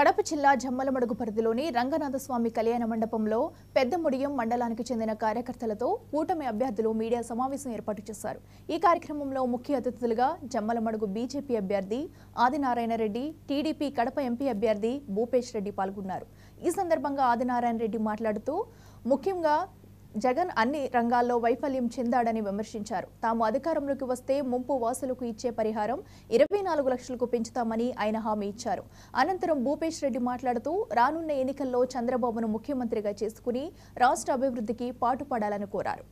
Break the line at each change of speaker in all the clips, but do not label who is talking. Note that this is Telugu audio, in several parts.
కడప జిల్లా జమ్మలమడుగు పరిధిలోని రంగనాథస్వామి కళ్యాణ మండపంలో పెద్దముడియం మండలానికి చెందిన కార్యకర్తలతో కూటమి అభ్యర్థులు మీడియా సమావేశం ఏర్పాటు చేశారు. ఈ కార్యక్రమంలో ముఖ్య అతిథులుగా జమ్మలమడుగు బీజేపీ అభ్యర్థి ఆదినారాయణ రెడ్డి, టీడీపీ కడప ఎంపీ అభ్యర్థి భూపేష్ రెడ్డి పాల్గొన్నారు. ఈ సందర్భంగా ఆదినారాయణ రెడ్డి మాట్లాడుతూ ముఖ్యంగా జగన్ అన్ని రంగాల్లో వైఫల్యం చెందాడని విమర్శించారు. తాము అధికారంలోకి వస్తే ముంపు వాసులకు ఇచ్చే పరిహారం 24 లక్షలకు పెంచుతామని ఆయన హామీ ఇచ్చారు. అనంతరం భూపేష్ రెడ్డి మాట్లాడుతూ రానున్న ఎన్నికల్లో చంద్రబాబును ముఖ్యమంత్రిగా చేసుకుని రాష్ట్ర అభివృద్ధికి పాటుపడాలని కోరారు.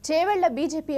చేవెళ్ల బీజేపీ